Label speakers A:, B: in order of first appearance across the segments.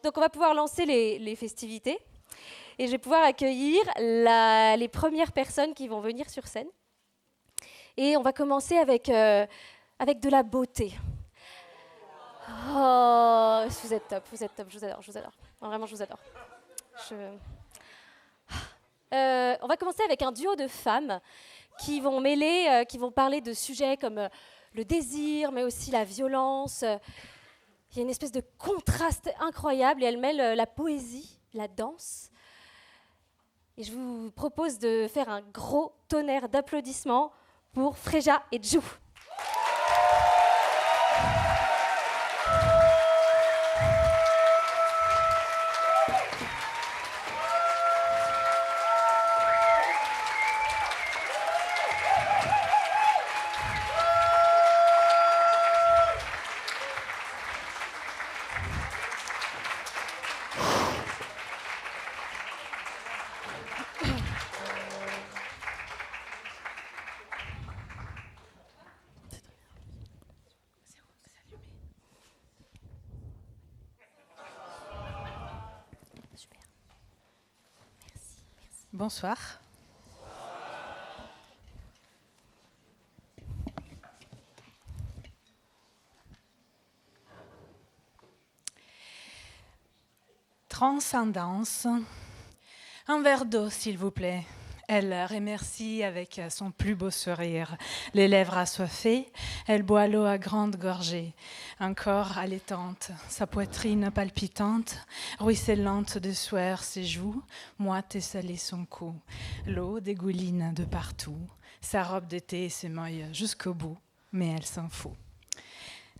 A: Donc on va pouvoir lancer les festivités et je vais pouvoir accueillir les premières personnes qui vont venir sur scène. Et on va commencer avec de la beauté. Oh, vous êtes top, je vous adore. Non, vraiment, je vous adore. On va commencer avec un duo de femmes qui vont qui vont parler de sujets comme le désir, mais aussi la violence. Il y a une espèce de contraste incroyable et elles mêlent la poésie, la danse. Et je vous propose de faire un gros tonnerre d'applaudissements pour Freja et Jou.
B: Bonsoir. Transcendance. Un verre d'eau, s'il vous plaît. Elle remercie avec son plus beau sourire. Les lèvres assoiffées, elle boit l'eau à grande gorgée. Un corps allaitante, sa poitrine palpitante, ruisselante de sueur ses joues, moite et salée son cou. L'eau dégouline de partout. Sa robe d'été s'émaille jusqu'au bout, mais elle s'en fout.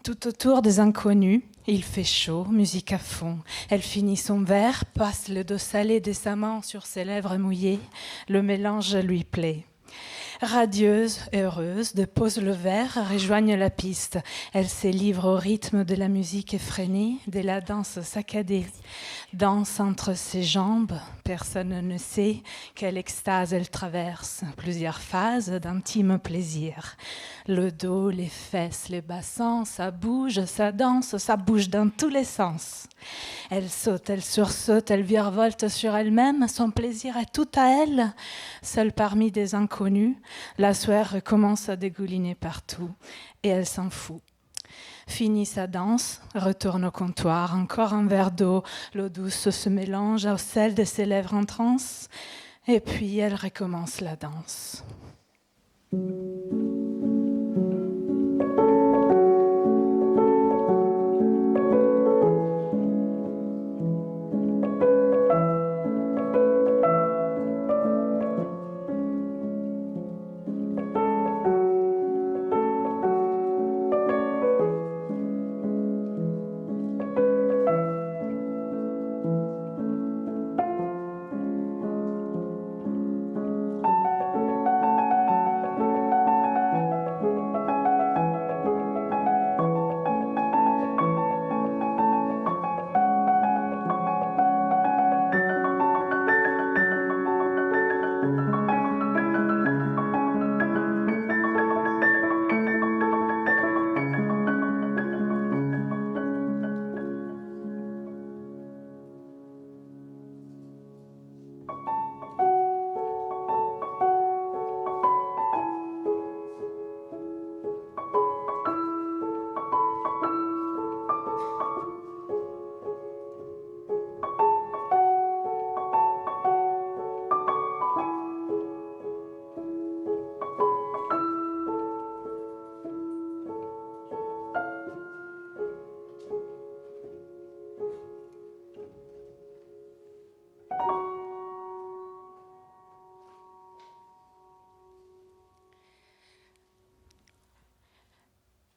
B: Tout autour des inconnus, il fait chaud, musique à fond. Elle finit son verre, passe le dos salé de sa main sur ses lèvres mouillées. Le mélange lui plaît. Radieuse, heureuse, dépose le verre, rejoigne la piste. Elle se livre au rythme de la musique effrénée, de la danse saccadée. Danse entre ses jambes, personne ne sait quelle extase elle traverse. Plusieurs phases d'intime plaisir. Le dos, les fesses, les bassins, ça bouge, ça danse, ça bouge dans tous les sens. Elle saute, elle sursaute, elle virevolte sur elle-même, son plaisir est tout à elle. Seule parmi des inconnus, la sueur recommence à dégouliner partout et elle s'en fout. Finit sa danse, retourne au comptoir, encore un verre d'eau, l'eau douce se mélange au sel de ses lèvres en transe et puis elle recommence la danse.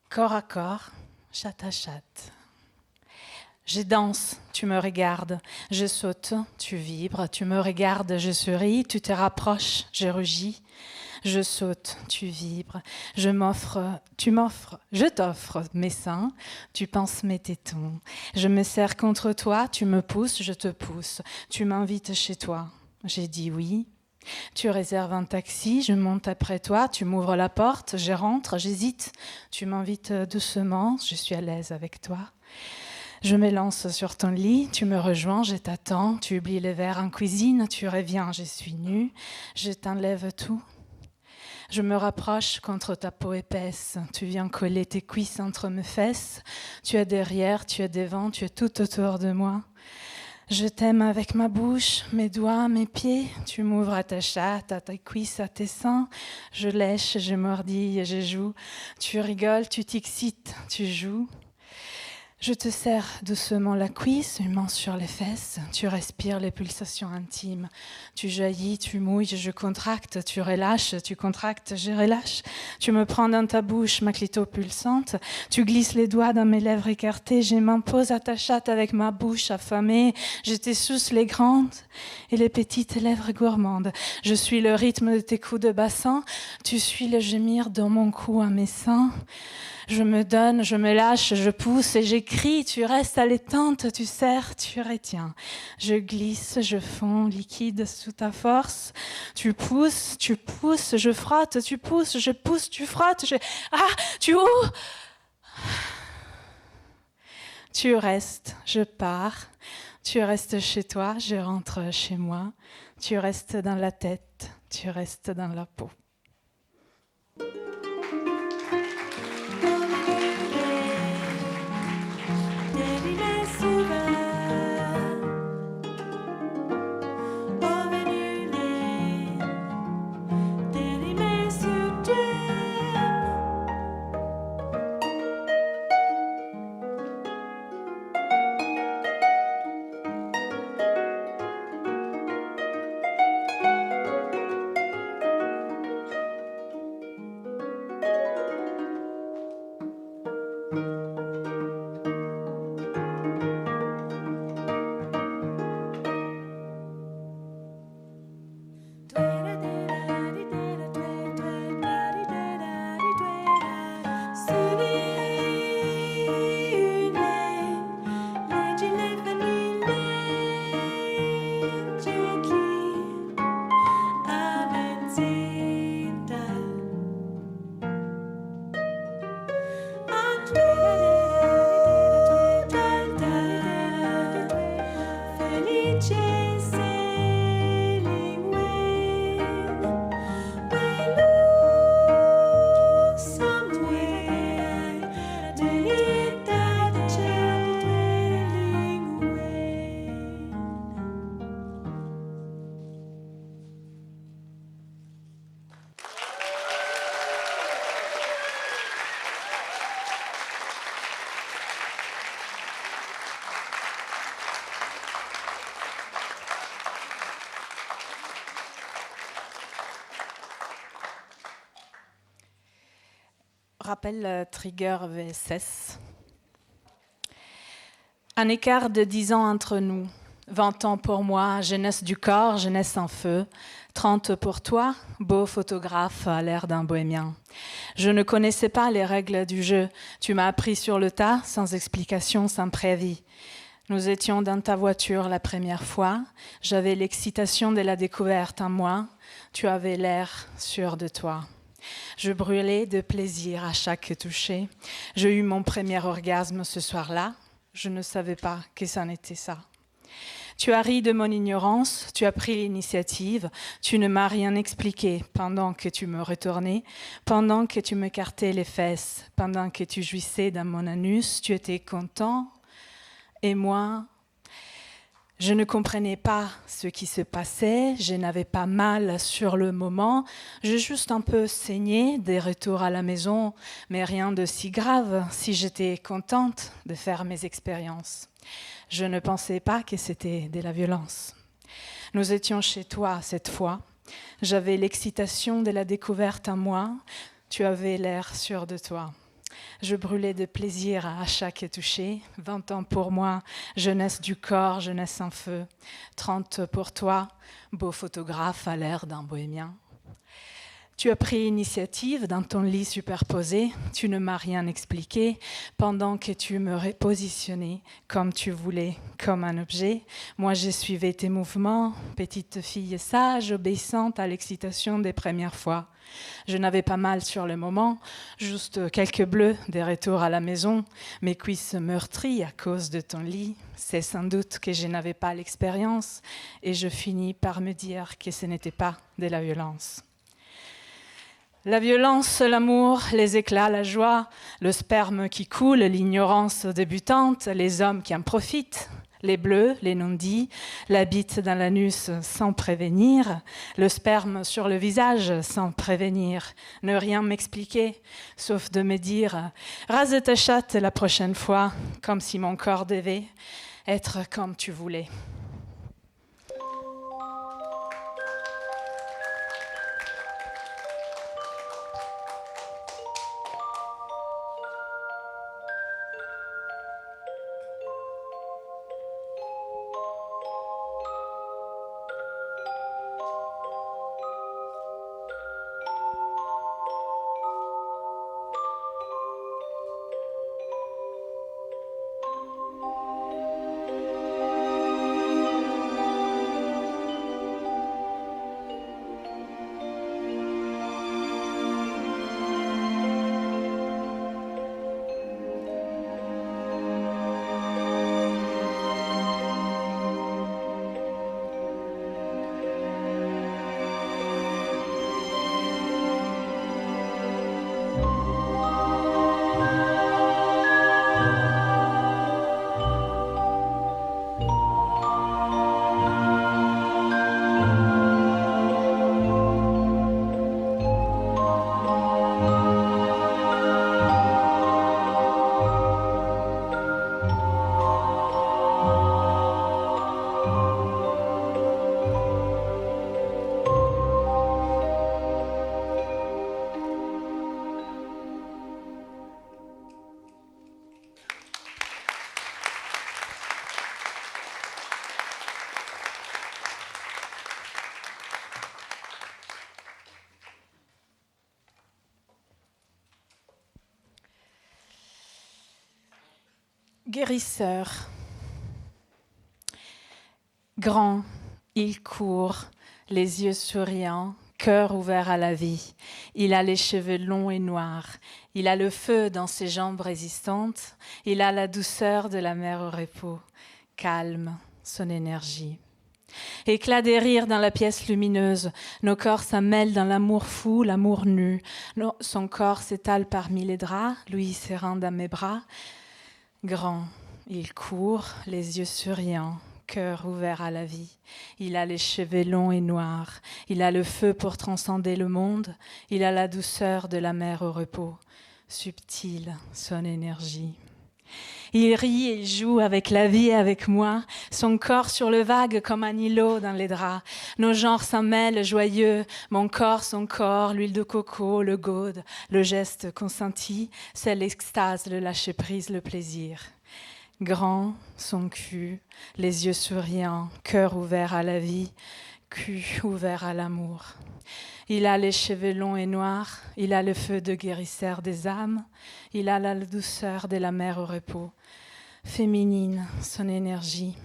B: Corps à corps, chatte à chatte. Je danse, tu me regardes, je saute, tu vibres, tu me regardes, je souris, tu te rapproches, je rugis. Je saute, tu vibres, je t'offre mes seins, tu penses mes tétons. Je me serre contre toi, tu me pousses, je te pousse. Tu m'invites chez toi, j'ai dit oui. Tu réserves un taxi, je monte après toi, tu m'ouvres la porte, je rentre, j'hésite. Tu m'invites doucement, je suis à l'aise avec toi. Je me lance sur ton lit, tu me rejoins, je t'attends, tu oublies les verres en cuisine, tu reviens, je suis nue, je t'enlève tout. Je me rapproche contre ta peau épaisse, tu viens coller tes cuisses entre mes fesses, tu es derrière, tu es devant, tu es tout autour de moi. Je t'aime avec ma bouche, mes doigts, mes pieds, tu m'ouvres à ta chatte, à tes cuisses, à tes seins, je lèche, je mordille, je joue, tu rigoles, tu t'excites, tu joues. Je te serre doucement la cuisse, une main sur les fesses, tu respires les pulsations intimes, tu jaillis, tu mouilles, je contracte, tu relâches, tu contractes, je relâche, tu me prends dans ta bouche, ma clito pulsante, tu glisses les doigts dans mes lèvres écartées, je m'impose à ta chatte avec ma bouche affamée, je t'essouce les grandes et les petites lèvres gourmandes, je suis le rythme de tes coups de bassin, tu suis le gémir dans mon cou à mes seins. Je me donne, je me lâche, je pousse et j'écris, tu restes allaitante, tu serres, tu retiens. Je glisse, je fonds, liquide sous ta force. Tu pousses, je frotte, tu pousses, je pousse, tu frottes, tu ouvres. Tu restes, je pars. Tu restes chez toi, je rentre chez moi. Tu restes dans la tête, tu restes dans la peau. Rappel Trigger VSS. Un écart de 10 ans entre nous. 20 ans pour moi, jeunesse du corps, jeunesse en feu. 30 pour toi, beau photographe à l'air d'un bohémien. Je ne connaissais pas les règles du jeu. Tu m'as appris sur le tas, sans explication, sans préavis. Nous étions dans ta voiture la première fois. J'avais l'excitation de la découverte en moi. Tu avais l'air sûr de toi. Je brûlais de plaisir à chaque toucher. J'ai eu mon premier orgasme ce soir-là. Je ne savais pas que c'en était ça. Tu as ri de mon ignorance, tu as pris l'initiative, tu ne m'as rien expliqué pendant que tu me retournais, pendant que tu m'écartais les fesses, pendant que tu jouissais dans mon anus, tu étais content. Et moi, je ne comprenais pas ce qui se passait, je n'avais pas mal sur le moment, j'ai juste un peu saigné des retours à la maison, mais rien de si grave si j'étais contente de faire mes expériences. Je ne pensais pas que c'était de la violence. Nous étions chez toi cette fois, j'avais l'excitation de la découverte en moi, tu avais l'air sûr de toi. Je brûlais de plaisir à chaque toucher. 20 ans pour moi, jeunesse du corps, jeunesse en feu. 30 pour toi, beau photographe à l'air d'un bohémien. Tu as pris initiative dans ton lit superposé, tu ne m'as rien expliqué, pendant que tu me repositionnais comme tu voulais, comme un objet. Moi, j'ai suivi tes mouvements, petite fille sage, obéissante à l'excitation des premières fois. Je n'avais pas mal sur le moment, juste quelques bleus des retours à la maison, mes cuisses meurtries à cause de ton lit. C'est sans doute que je n'avais pas l'expérience et je finis par me dire que ce n'était pas de la violence. La violence, l'amour, les éclats, la joie, le sperme qui coule, l'ignorance débutante, les hommes qui en profitent, les bleus, les non-dits, la bite dans l'anus sans prévenir, le sperme sur le visage sans prévenir, ne rien m'expliquer, sauf de me dire « rase ta chatte la prochaine fois », comme si mon corps devait être comme tu voulais. Guérisseur. Grand, il court, les yeux souriants, cœur ouvert à la vie. Il a les cheveux longs et noirs. Il a le feu dans ses jambes résistantes. Il a la douceur de la mer au repos. Calme, son énergie. Éclat des rires dans la pièce lumineuse. Nos corps s'ammêlent dans l'amour fou, l'amour nu. Son corps s'étale parmi les draps, lui serrant dans mes bras. Grand, il court, les yeux souriants, cœur ouvert à la vie. Il a les cheveux longs et noirs. Il a le feu pour transcender le monde. Il a la douceur de la mer au repos. Subtile, son énergie. Il rit et joue avec la vie et avec moi, son corps sur le vague comme un îlot dans les draps. Nos genres s'en mêlent joyeux, mon corps, son corps, l'huile de coco, le gaude, le geste consenti, c'est l'extase, le lâcher-prise, le plaisir. Grand, son cul, les yeux souriants, cœur ouvert à la vie, cul ouvert à l'amour. Il a les cheveux longs et noirs, il a le feu de guérisseur des âmes, il a la douceur de la mer au repos. Féminine, son énergie.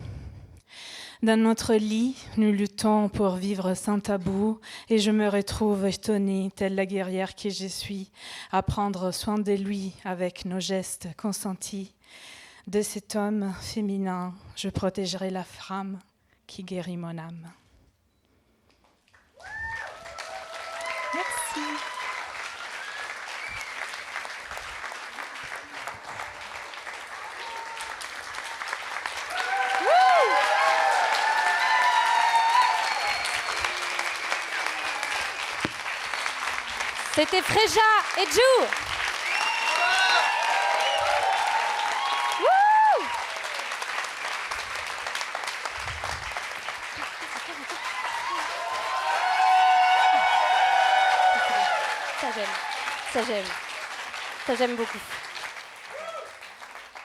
B: Dans notre lit, nous luttons pour vivre sans tabou et je me retrouve étonnée, telle la guerrière que je suis, à prendre soin de lui avec nos gestes consentis. De cet homme féminin, je protégerai la femme qui guérit mon âme. Merci.
A: C'était Fréja et Ju. Ça j'aime beaucoup.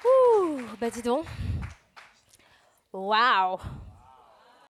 A: Ouh, bah dis donc. Waouh.